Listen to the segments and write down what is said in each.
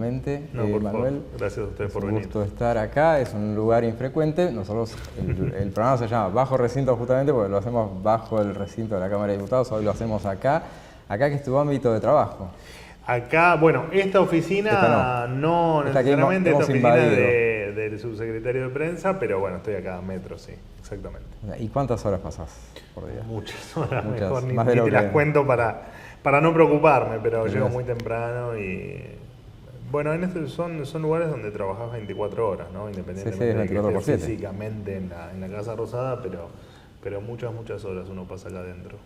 justamente. No, por favor. Manuel, Gracias a ustedes por venir. Es un venir. gusto estar acá, es un lugar infrecuente. Nosotros, el programa se llama Bajo Recinto justamente porque lo hacemos bajo el recinto de la Cámara de Diputados, hoy lo hacemos acá. Acá que es tu ámbito de trabajo. Acá, bueno, esta oficina no necesariamente, esta oficina del subsecretario de prensa, pero bueno, estoy acá a metro, sí, exactamente. ¿Y cuántas horas pasás por día? Muchas horas, Muchas, mejor ni te las cuento para no preocuparme, pero llego muy temprano y... Bueno, son lugares donde trabajas 24 horas, ¿no? Independientemente de que estés físicamente en la Casa Rosada, pero muchas horas uno pasa acá adentro.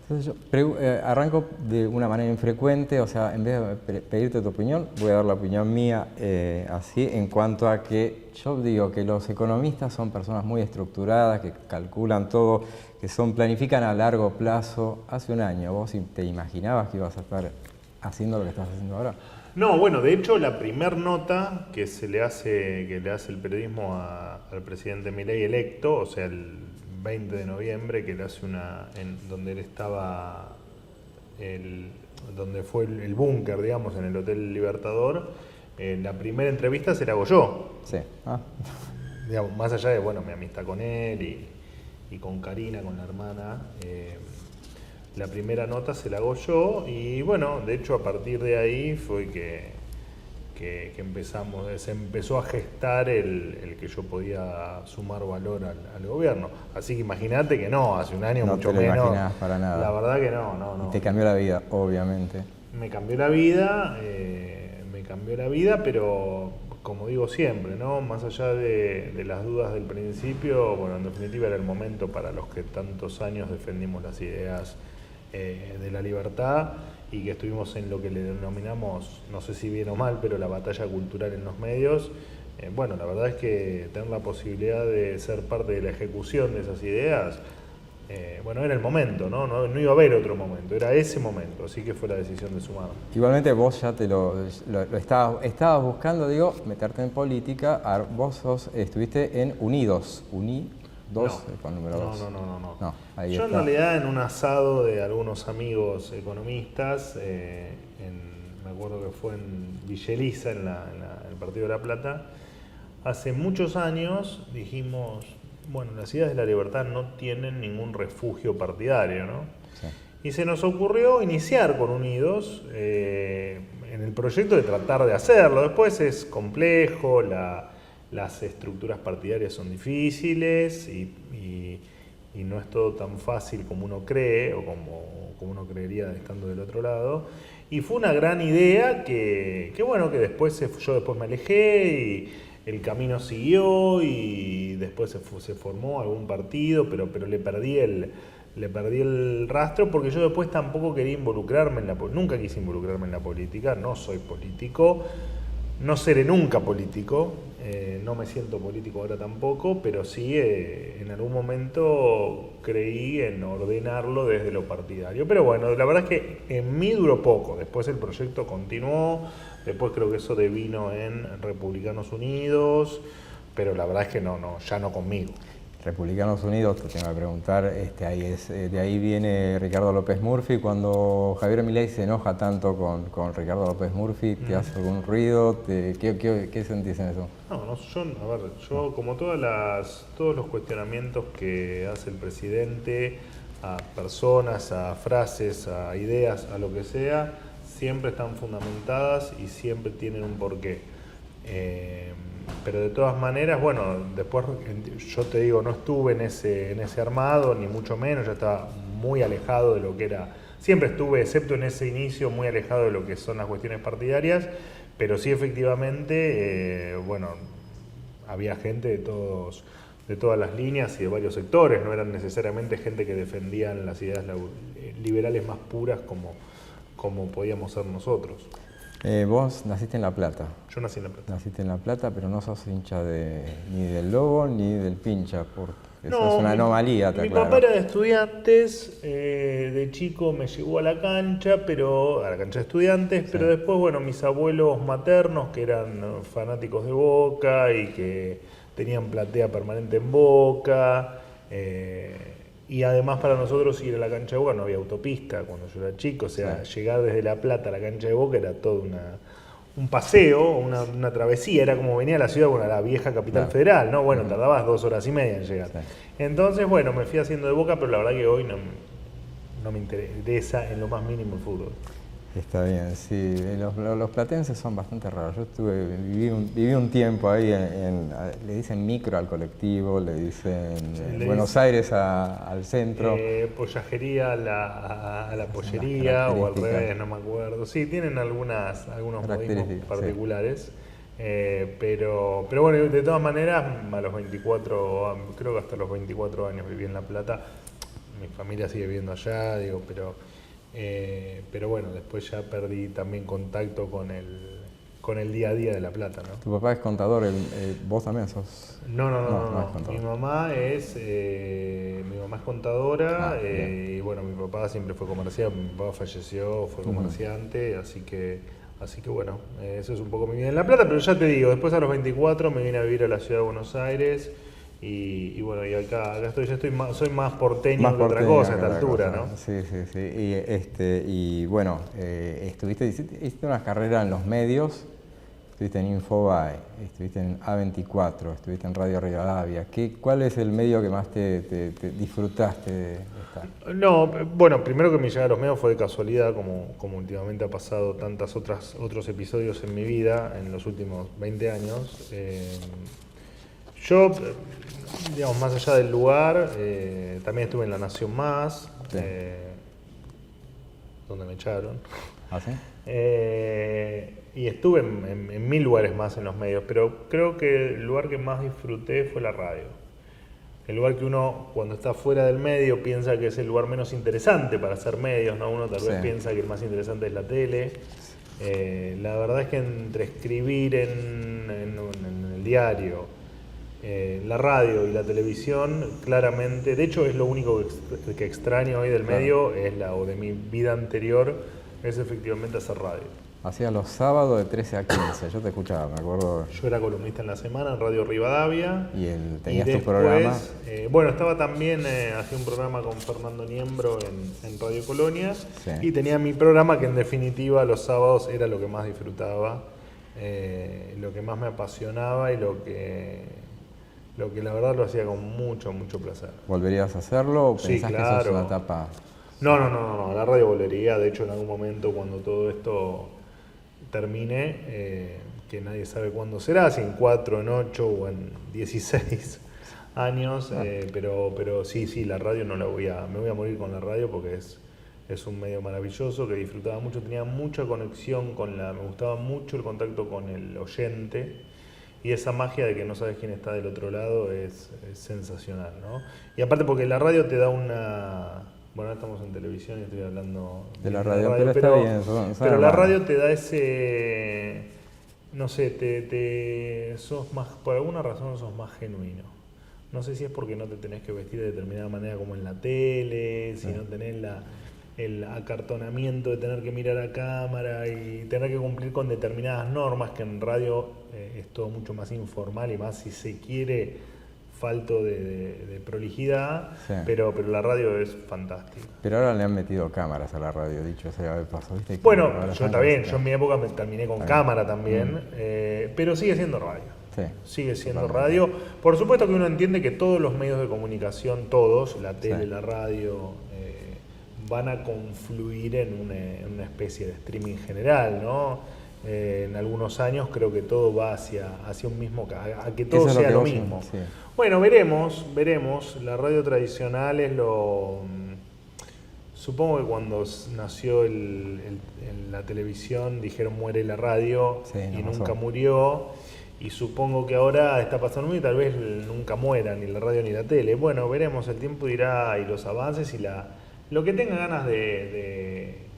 Entonces yo arranco de una manera infrecuente, o sea, en vez de pedirte tu opinión, voy a dar la opinión mía así, en cuanto a que yo digo que los economistas son personas muy estructuradas, que calculan todo, que planifican a largo plazo. Hace un año, ¿vos te imaginabas que ibas a estar haciendo lo que estás haciendo ahora? No, bueno, de hecho la primer nota que le hace el periodismo al presidente Milei electo, o sea, el 20 de noviembre, que le hace donde él estaba, donde fue el búnker, digamos, en el Hotel Libertador, la primera entrevista se la hago yo. Sí. Digamos, más allá de, bueno, mi amistad con él y con Karina, con la hermana, la primera nota se la hago yo y bueno, de hecho a partir de ahí fue que se empezó a gestar el que yo podía sumar valor al gobierno. Así que imagínate que no, hace un año mucho menos. No te lo imaginabas para nada. La verdad que no. Y te cambió la vida, obviamente. Me cambió la vida, pero como digo siempre, ¿no? Más allá de las dudas del principio, bueno, en definitiva era el momento para los que tantos años defendimos las ideas de la libertad y que estuvimos en lo que le denominamos, no sé si bien o mal, pero la batalla cultural en los medios. Bueno, la verdad es que tener la posibilidad de ser parte de la ejecución de esas ideas, bueno, era el momento, ¿no? No iba a haber otro momento, era ese momento, así que fue la decisión de sumar. Igualmente vos ya lo estabas buscando, digo, meterte en política. Vos estuviste en Unidos, con número 2. No, yo en realidad en un asado de algunos amigos economistas, me acuerdo que fue en Villeliza, en el Partido de La Plata, hace muchos años dijimos, bueno, las ideas de la libertad no tienen ningún refugio partidario, ¿no? Sí. Y se nos ocurrió iniciar con Unidos en el proyecto de tratar de hacerlo. Después es complejo, las estructuras partidarias son difíciles y no es todo tan fácil como uno cree o como uno creería estando del otro lado. Y fue una gran idea que bueno, que yo después me alejé y el camino siguió y después se formó algún partido, pero le perdí el rastro porque yo después tampoco quería involucrarme nunca quise involucrarme en la política, no soy político. No seré nunca político, no me siento político ahora tampoco, pero sí en algún momento creí en ordenarlo desde lo partidario. Pero bueno, la verdad es que en mí duró poco, después el proyecto continuó, después creo que eso devino en Republicanos Unidos, pero la verdad es que ya no conmigo. Republicanos Unidos, te tengo que preguntar, de ahí viene Ricardo López Murphy. Cuando Javier Milei se enoja tanto con Ricardo López Murphy, ¿te hace algún ruido? ¿Qué sentís en eso? Yo como todos los cuestionamientos que hace el presidente a personas, a frases, a ideas, a lo que sea, siempre están fundamentadas y siempre tienen un porqué. Pero de todas maneras, bueno, después yo te digo, no estuve en ese armado, ni mucho menos, ya estaba muy alejado de lo que era, siempre estuve, excepto en ese inicio, muy alejado de lo que son las cuestiones partidarias, pero sí efectivamente, bueno, había gente de todas las líneas y de varios sectores, no eran necesariamente gente que defendían las ideas liberales más puras como podíamos ser nosotros. Vos naciste en La Plata. Yo nací en La Plata. Naciste en La Plata, pero no sos hincha ni del Lobo ni del Pincha, porque no, eso es una anomalía. Mi papá era de Estudiantes, de chico me llevó a la cancha de Estudiantes, sí. Pero después, bueno, mis abuelos maternos, que eran fanáticos de Boca y que tenían platea permanente en Boca, y además para nosotros ir a la cancha de Boca no había autopista cuando yo era chico, o sea, sí. Llegar desde La Plata a la cancha de Boca era toda un paseo, una travesía, era como venía a la ciudad, bueno, a la vieja capital federal, ¿no? Bueno, tardabas 2 horas y media en llegar. Sí. Entonces, bueno, me fui haciendo de Boca, pero la verdad que hoy no me interesa en lo más mínimo el fútbol. Está bien, sí. Los platenses son bastante raros. Yo viví un tiempo ahí le dicen micro al colectivo, le dicen Buenos Aires al centro. Pollajería a la pollería o al revés, no me acuerdo. Sí, tienen algunos modismos particulares. Sí. Pero bueno, de todas maneras, a los 24, creo que hasta los 24 años viví en La Plata. Mi familia sigue viviendo allá, digo, pero bueno, después ya perdí también contacto con el día a día de La Plata, ¿no? ¿Tu papá es contador? ¿Vos también sos? No. Mi mamá es contadora y bueno, mi papá siempre fue comerciante, mi papá falleció, fue comerciante, así que bueno, eso es un poco mi vida en La Plata, pero ya te digo, después a los 24 me vine a vivir a la ciudad de Buenos Aires. Y bueno, y acá estoy, soy más porteño que otra cosa a esta altura, ¿no? Sí. Y bueno, hiciste una carrera en los medios, estuviste en Infobae, estuviste en A24, estuviste en Radio Rivadavia. ¿Cuál es el medio que más te disfrutaste de estar? No, bueno, primero que mi llegada a los medios fue de casualidad, como últimamente ha pasado otros episodios en mi vida en los últimos 20 años. Yo, digamos, más allá del lugar, también estuve en La Nación Más, sí. Donde me echaron. ¿Ah, sí? Y estuve en 1000 lugares más en los medios, pero creo que el lugar que más disfruté fue la radio. El lugar que uno, cuando está fuera del medio, piensa que es el lugar menos interesante para hacer medios, ¿no? Uno tal vez piensa que el más interesante es la tele. La verdad es que entre escribir en el diario, la radio y la televisión, claramente, de hecho es lo único que extraño hoy del medio, o de mi vida anterior, es efectivamente hacer radio. Hacía los sábados de 13 a 15, yo te escuchaba, me acuerdo. Yo era columnista en La Semana en Radio Rivadavia. ¿Y tenías tu programa? Bueno, estaba también, hacía un programa con Fernando Niembro en Radio Colonia, sí. Y tenía mi programa que en definitiva los sábados era lo que más disfrutaba, lo que más me apasionaba y lo que la verdad lo hacía con mucho placer. ¿Volverías a hacerlo o pensás sí, claro. que eso es una etapa? No, la radio volvería. De hecho, en algún momento cuando todo esto termine, que nadie sabe cuándo será, si en 4, en 8 o en 16 años, pero sí, la radio me voy a morir con la radio porque es un medio maravilloso que disfrutaba mucho, tenía mucha conexión me gustaba mucho el contacto con el oyente. Y esa magia de que no sabes quién está del otro lado es sensacional, ¿no? Y aparte porque la radio te da una... Bueno, ahora estamos en televisión y estoy hablando de la radio, pero está bien. Pero la radio te da ese... No sé, sos más, por alguna razón sos más genuino. No sé si es porque no te tenés que vestir de determinada manera como en la tele, si no tenés el acartonamiento de tener que mirar a cámara y tener que cumplir con determinadas normas, que en radio es todo mucho más informal y más, si se quiere, falto de prolijidad, sí. pero la radio es fantástica. Pero ahora le han metido cámaras a la radio, dicho sea de paso, ¿viste? Bueno, yo en mi época me terminé con cámara también, pero sigue siendo radio. Sí, sigue siendo radio. Por supuesto que uno entiende que todos los medios de comunicación, todos, la tele, la radio, van a confluir en una especie de streaming general, ¿no? En algunos años creo que todo va hacia un mismo, a que todo sea lo mismo. Sí. Bueno, veremos. La radio tradicional es supongo que cuando nació la televisión dijeron muere la radio, sí, y nunca murió. Y supongo que ahora está pasando y tal vez nunca muera ni la radio ni la tele. Bueno, veremos, el tiempo dirá y los avances y lo que tenga ganas de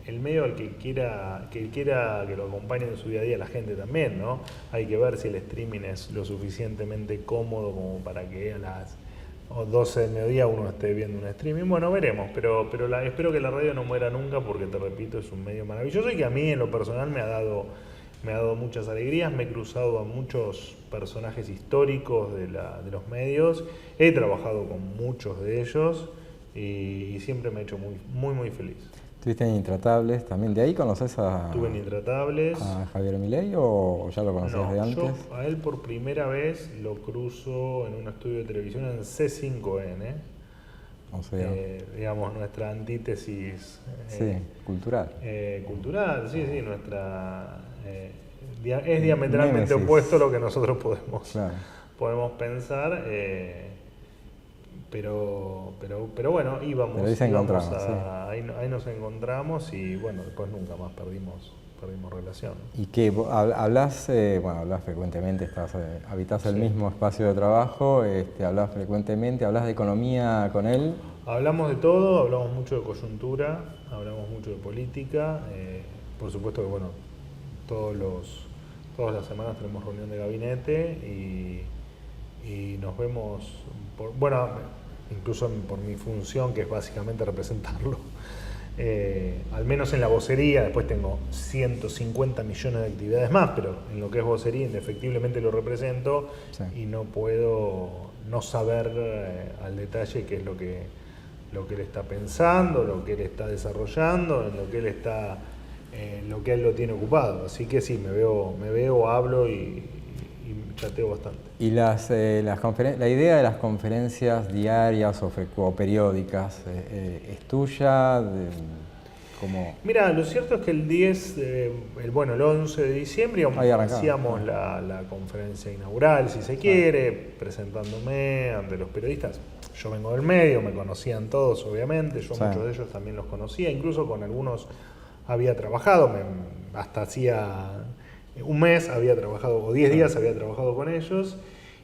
el medio al que quiera que lo acompañe en su día a día, la gente también, ¿no? Hay que ver si el streaming es lo suficientemente cómodo como para que a las 12 del mediodía uno esté viendo un streaming. Bueno, veremos, pero espero que la radio no muera nunca porque, te repito, es un medio maravilloso y que a mí en lo personal me ha dado muchas alegrías. Me he cruzado a muchos personajes históricos de los medios, he trabajado con muchos de ellos y siempre me ha hecho muy feliz. Estuviste en Intratables también. ¿De ahí conoces Estuve en Intratables. a Javier Milei o ya lo conocías de antes? Yo a él por primera vez lo cruzo en un estudio de televisión en C5N. O sea, digamos, nuestra antítesis sí, cultural. Cultural, sí, nuestra es diametralmente Némesis. opuesto a lo que nosotros podemos, Claro. podemos pensar, pero bueno, íbamos, Pero ahí se íbamos encontraban, ahí nos encontramos y bueno, después nunca más perdimos relación. ¿Y qué? ¿Hablas frecuentemente, habitás el Sí. mismo espacio de trabajo, hablas frecuentemente, hablas de economía con él? Hablamos de todo, hablamos mucho de coyuntura, hablamos mucho de política, por supuesto que bueno, todas las semanas tenemos reunión de gabinete y nos vemos, incluso por mi función, que es básicamente representarlo, al menos en la vocería. Después tengo 150 millones de actividades más, pero en lo que es vocería indefectiblemente lo represento. Sí. Y no puedo no saber al detalle qué es lo que él está pensando, lo que él está desarrollando, en lo que él está, lo que él lo tiene ocupado. Así que sí, me veo, hablo y chateo bastante. ¿Y la idea de las conferencias diarias o periódicas es tuya? Mira, lo cierto es que el 11 de diciembre hacíamos la conferencia inaugural, si se quiere, presentándome ante los periodistas. Yo vengo del medio, me conocían todos, obviamente, yo muchos de ellos también los conocía, incluso con algunos había trabajado, hasta hacía un mes había trabajado, o 10 días había trabajado con ellos.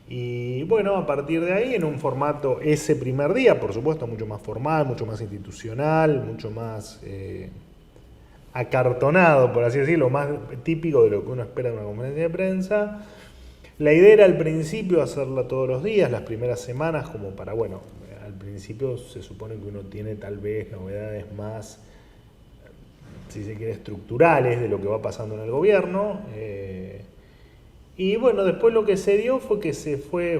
Y bueno, a partir de ahí, en un formato ese primer día, por supuesto, mucho más formal, mucho más institucional, mucho más acartonado, por así decirlo, más típico de lo que uno espera de una conferencia de prensa. La idea era al principio hacerla todos los días, las primeras semanas, como para, al principio se supone que uno tiene tal vez novedades más, si se quiere, estructurales de lo que va pasando en el gobierno. Y bueno, después lo que se dio fue que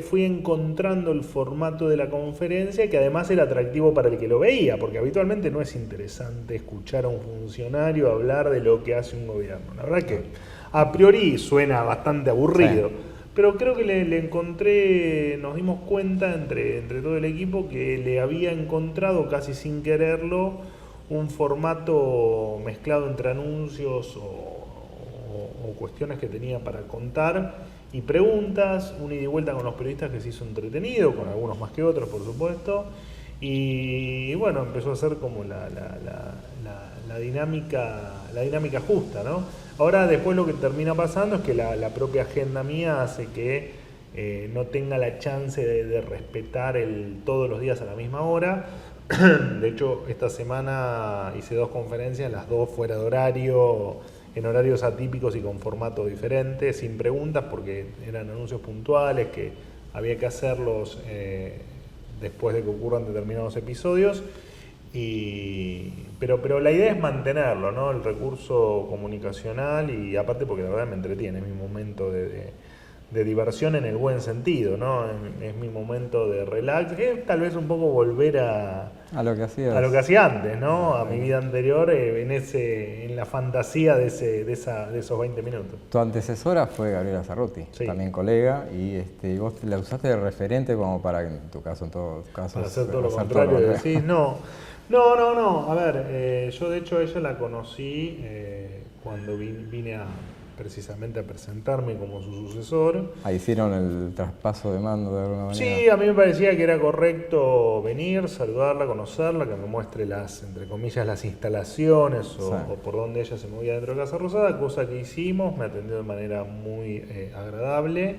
fui encontrando el formato de la conferencia, que además era atractivo para el que lo veía, porque habitualmente no es interesante escuchar a un funcionario hablar de lo que hace un gobierno. La verdad que a priori suena bastante aburrido, pero creo que le encontré, nos dimos cuenta entre todo el equipo que le había encontrado casi sin quererlo un formato mezclado entre anuncios o cuestiones que tenía para contar y preguntas, un ida y vuelta con los periodistas que se hizo entretenido, con algunos más que otros, por supuesto, y bueno, empezó a ser como la dinámica justa, ¿no? Ahora, después lo que termina pasando es que la propia agenda mía hace que no tenga la chance de respetar todos los días a la misma hora. De hecho, esta semana hice 2 conferencias, las 2 fuera de horario, en horarios atípicos y con formato diferente, sin preguntas, porque eran anuncios puntuales que había que hacerlos después de que ocurran determinados episodios. Pero la idea es mantenerlo, ¿no? El recurso comunicacional, y aparte porque la verdad me entretiene, es mi momento de diversión en el buen sentido, ¿no? Es mi momento de relax, que es tal vez un poco volver a lo que hacía antes, ¿no? A mi vida anterior, en la fantasía de esos 20 minutos. Tu antecesora fue Gabriela Cerruti, también colega, y vos la usaste de referente como para, en tu caso, en todos casos, para hacer todo lo contrario, decís, no. A ver, yo de hecho a ella la conocí cuando vine precisamente a presentarme como su sucesor. Ahí hicieron el traspaso de mando de alguna manera. Sí, a mí me parecía que era correcto venir, saludarla, conocerla, que me muestre entre comillas, las instalaciones o por donde ella se movía dentro de Casa Rosada, cosa que hicimos, me atendió de manera muy agradable.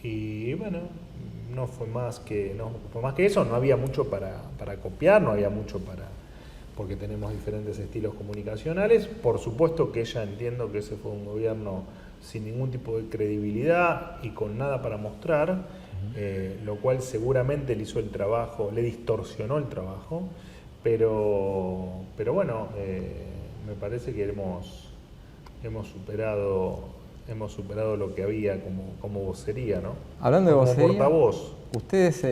Y bueno, no fue más que eso, no había mucho para copiar, no había mucho porque tenemos diferentes estilos comunicacionales. Por supuesto que ella, entiendo que ese fue un gobierno sin ningún tipo de credibilidad y con nada para mostrar, lo cual seguramente le hizo el trabajo, le distorsionó el trabajo, pero bueno, me parece que hemos superado lo que había como vocería, ¿no? Hablando de vocería, portavoz. Ustedes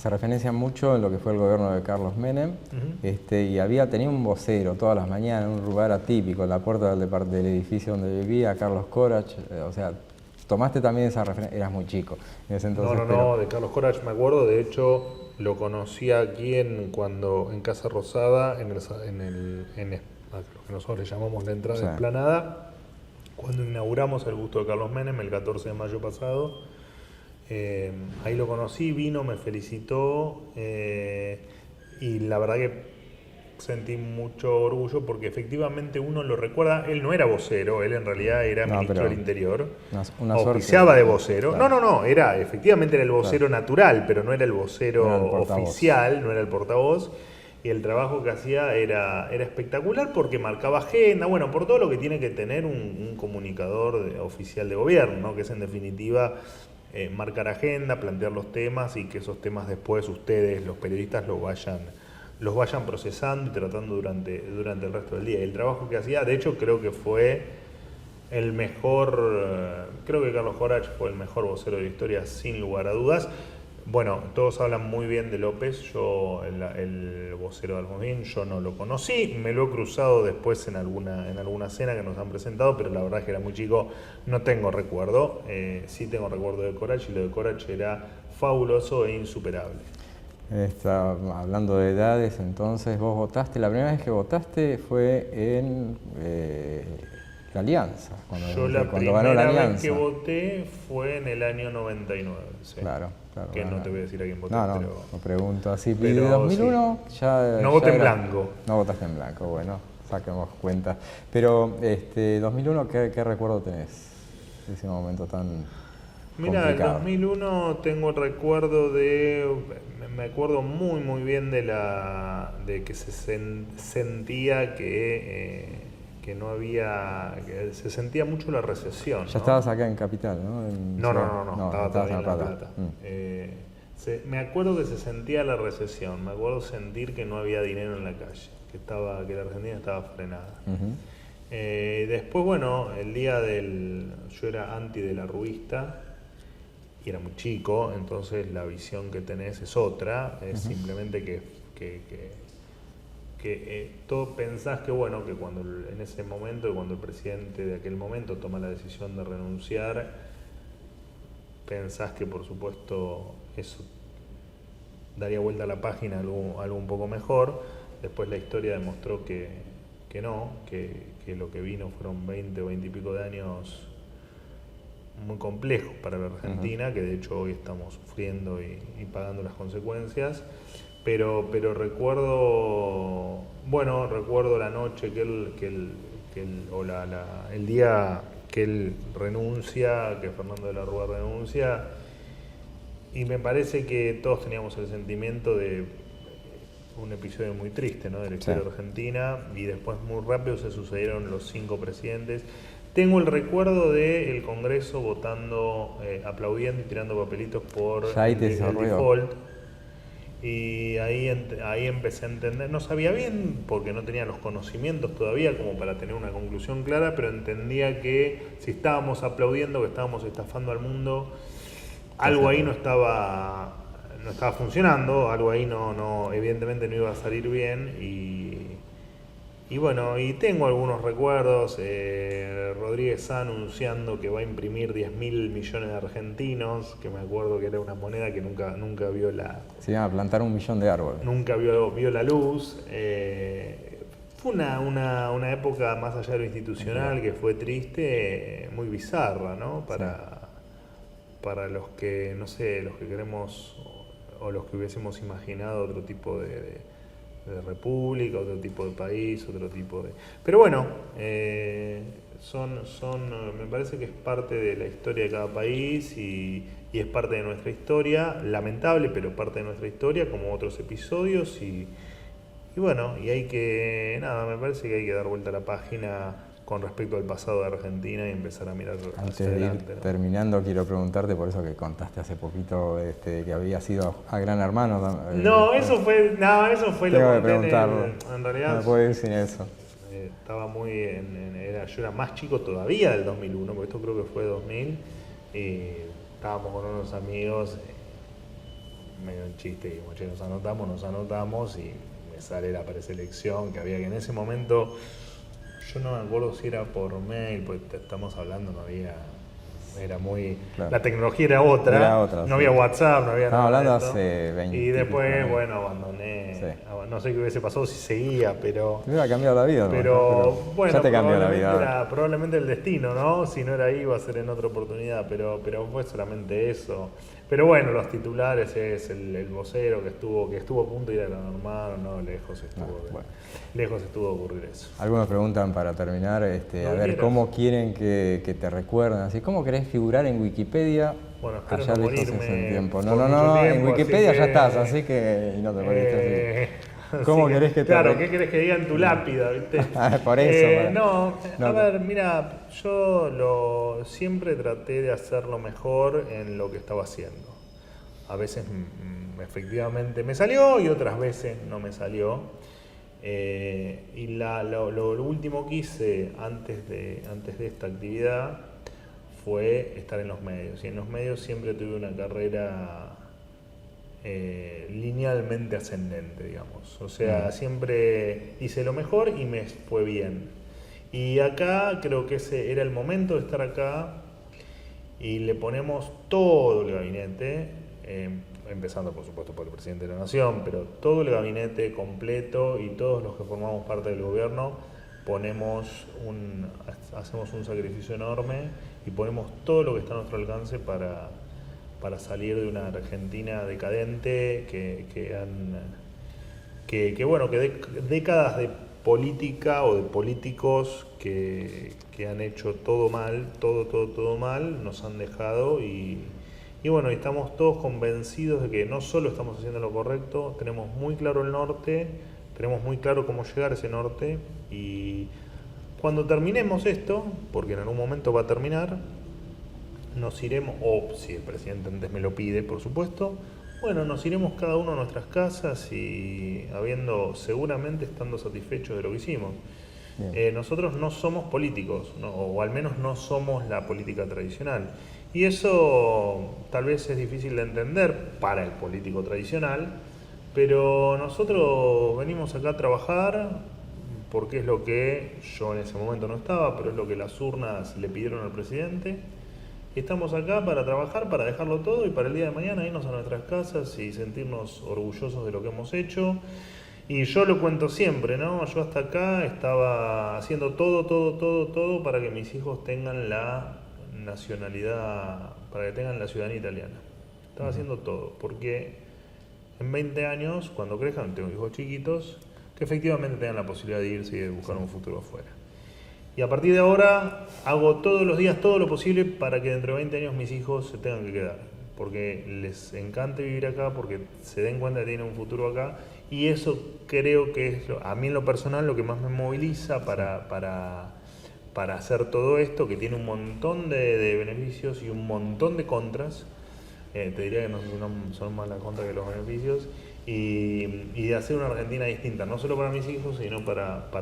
se referencia mucho en lo que fue el gobierno de Carlos Menem, y tenía un vocero todas las mañanas en un lugar atípico, en la puerta del edificio donde vivía, Carlos Corach, o sea, tomaste también esa referencia, eras muy chico en ese entonces. No, de Carlos Corach me acuerdo, de hecho lo conocí aquí en Casa Rosada, a lo que nosotros le llamamos la entrada de Esplanada, cuando inauguramos el busto de Carlos Menem el 14 de mayo pasado. Ahí lo conocí, vino, me felicitó, y la verdad que sentí mucho orgullo porque efectivamente uno lo recuerda. Él no era vocero, él en realidad era ministro del Interior, oficiaba de vocero. Claro. No, efectivamente era el vocero natural, pero no era el vocero oficial, no era el portavoz. Y el trabajo que hacía era espectacular porque marcaba agenda, bueno, por todo lo que tiene que tener un comunicador oficial de gobierno, ¿no? Que es en definitiva marcar agenda, plantear los temas y que esos temas después ustedes, los periodistas, los vayan procesando y tratando durante el resto del día. Y el trabajo que hacía, de hecho, creo que fue el mejor, creo que Carlos Corach fue el mejor vocero de la historia, sin lugar a dudas. Bueno, todos hablan muy bien de López, yo, el vocero de Alfonsín, yo no lo conocí, me lo he cruzado después en alguna cena que nos han presentado, pero la verdad es que era muy chico, no tengo recuerdo, sí tengo recuerdo de Corach, y lo de Corach era fabuloso e insuperable. Hablando de edades, entonces vos votaste, la primera vez que votaste fue en la Alianza, cuando ganó la Alianza. La primera vez que voté fue en el año 99, sí. Claro, que no te voy a decir a quién voté. No, lo pregunto así. ¿Y de 2001? Sí. No voté en blanco. No votaste en blanco, bueno, saquemos cuenta. Pero 2001, ¿qué recuerdo tenés de ese momento tan complicado? Mira, en 2001 tengo el recuerdo me acuerdo muy muy bien de que se sentía que no había, que se sentía mucho la recesión. Ya estabas acá en Capital, ¿no? No, estaba todavía en La Plata. Me acuerdo que se sentía la recesión, me acuerdo sentir que no había dinero en la calle, que la Argentina estaba frenada. Después, bueno, yo era anti de la Ruvista y era muy chico, entonces la visión que tenés es otra, es simplemente que todo pensás que bueno, que cuando en ese momento, cuando el presidente de aquel momento toma la decisión de renunciar, pensás que por supuesto eso daría vuelta a la página, algo un poco mejor. Después la historia demostró que no, que lo que vino fueron 20 o 20 y pico de años muy complejos para la Argentina, que de hecho hoy estamos sufriendo y pagando las consecuencias. Pero recuerdo la noche el día que él renuncia, que Fernando de la Rúa renuncia, y me parece que todos teníamos el sentimiento de un episodio muy triste, ¿no? De la historia argentina, y después muy rápido se sucedieron los 5 presidentes. Tengo el recuerdo del Congreso votando, aplaudiendo y tirando papelitos por el default. Y ahí empecé a entender, no sabía bien porque no tenía los conocimientos todavía como para tener una conclusión clara, pero entendía que si estábamos aplaudiendo, que estábamos estafando al mundo, algo ahí no estaba funcionando, algo ahí no evidentemente no iba a salir bien. Y bueno, y tengo algunos recuerdos, Rodríguez Sá anunciando que va a imprimir 10.000 millones de argentinos, que me acuerdo que era una moneda que nunca vio se iban a plantar 1 millón de árboles. Nunca vio la luz. Fue una época más allá de lo institucional que fue triste, muy bizarra, ¿no? Para los que, no sé, los que queremos o los que hubiésemos imaginado otro tipo de república, otro tipo de país, otro tipo de... Pero bueno, me parece que es parte de la historia de cada país y es parte de nuestra historia, lamentable, pero parte de nuestra historia, como otros episodios y bueno, y me parece que hay que dar vuelta a la página con respecto al pasado de Argentina y empezar a mirar hacia adelante. Antes de ir terminando, quiero preguntarte, por eso que contaste hace poquito que había sido a Gran Hermano. Eso fue lo que preguntarlo. En realidad no puedo ir sin eso. Estaba yo era más chico todavía del 2001, porque esto creo que fue 2000, y estábamos con unos amigos medio en chiste, y como, che, nos anotamos, y me sale la preselección que había, que en ese momento, yo no me acuerdo si era por mail, porque estamos hablando, no había... Era muy... Claro. La tecnología era otra, no sí. había WhatsApp, no había Estamos nada hablando de esto. hace 20 Y después, años. bueno, abandoné. Sí. No sé qué hubiese pasado si seguía, pero... Me hubiera cambiado la vida, ¿no? Pero bueno, ya te cambió la probablemente vida. era probablemente el destino, ¿no? Si no era ahí, iba a ser en otra oportunidad, pero fue solamente eso. Pero bueno, los titulares es el vocero que estuvo a punto de ir a Gran Hermano, no, lejos estuvo de ocurrir eso. Algunos preguntan para terminar, a ver, quieras. ¿cómo quieren que te recuerden? Así, ¿cómo querés figurar en Wikipedia? Bueno, espero allá no lejos morirme hace un tiempo. por No, mucho en tiempo, Wikipedia así ya que, estás, así que y no te moriste. ¿Cómo así querés que te Claro, ¿qué querés que diga en tu lápida, viste? Por eso. No, a ver, mira, yo siempre traté de hacerlo mejor en lo que estaba haciendo. A veces efectivamente me salió y otras veces no me salió. Y lo último que hice antes de esta actividad fue estar en los medios. Y en los medios siempre tuve una carrera linealmente ascendente, digamos. O sea, siempre hice lo mejor y me fue bien. Y acá creo que ese era el momento de estar acá, y le ponemos todo el gabinete, empezando por supuesto por el presidente de la Nación, pero todo el gabinete completo y todos los que formamos parte del gobierno hacemos un sacrificio enorme y ponemos todo lo que está a nuestro alcance para salir de una Argentina decadente décadas de política o de políticos que han hecho todo mal, todo mal, nos han dejado, y bueno, estamos todos convencidos de que no solo estamos haciendo lo correcto, tenemos muy claro el norte, tenemos muy claro cómo llegar a ese norte, y cuando terminemos esto, porque en algún momento va a terminar, nos iremos, o si el presidente antes me lo pide, por supuesto, bueno, nos iremos cada uno a nuestras casas y seguramente estando satisfechos de lo que hicimos. Nosotros no somos políticos, o al menos no somos la política tradicional. Y eso tal vez es difícil de entender para el político tradicional, pero nosotros venimos acá a trabajar porque es lo que yo en ese momento no estaba, pero es lo que las urnas le pidieron al presidente. Estamos acá para trabajar, para dejarlo todo y para el día de mañana irnos a nuestras casas y sentirnos orgullosos de lo que hemos hecho. Y yo lo cuento siempre, ¿no? Yo hasta acá estaba haciendo todo para que mis hijos tengan la nacionalidad, para que tengan la ciudadanía italiana. Estaba haciendo todo, porque en 20 años, cuando crezcan, tengo hijos chiquitos, que efectivamente tengan la posibilidad de irse y de buscar un futuro afuera. Y a partir de ahora hago todos los días todo lo posible para que dentro de 20 años mis hijos se tengan que quedar, porque les encanta vivir acá, porque se den cuenta que tienen un futuro acá, y eso creo que es, a mí en lo personal, lo que más me moviliza para hacer todo esto, que tiene un montón de beneficios y un montón de contras. Te diría que no son más las contras que los beneficios, y de hacer una Argentina distinta, no solo para mis hijos, sino para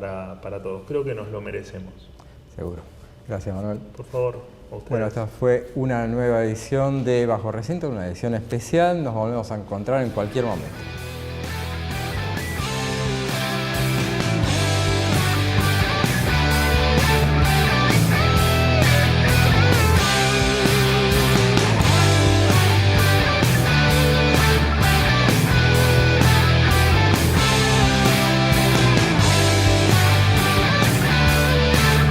todos. Creo que nos lo merecemos. Seguro. Gracias, Manuel. Por favor, a ustedes. Bueno, esta fue una nueva edición de Bajo Recinto, una edición especial. Nos volvemos a encontrar en cualquier momento.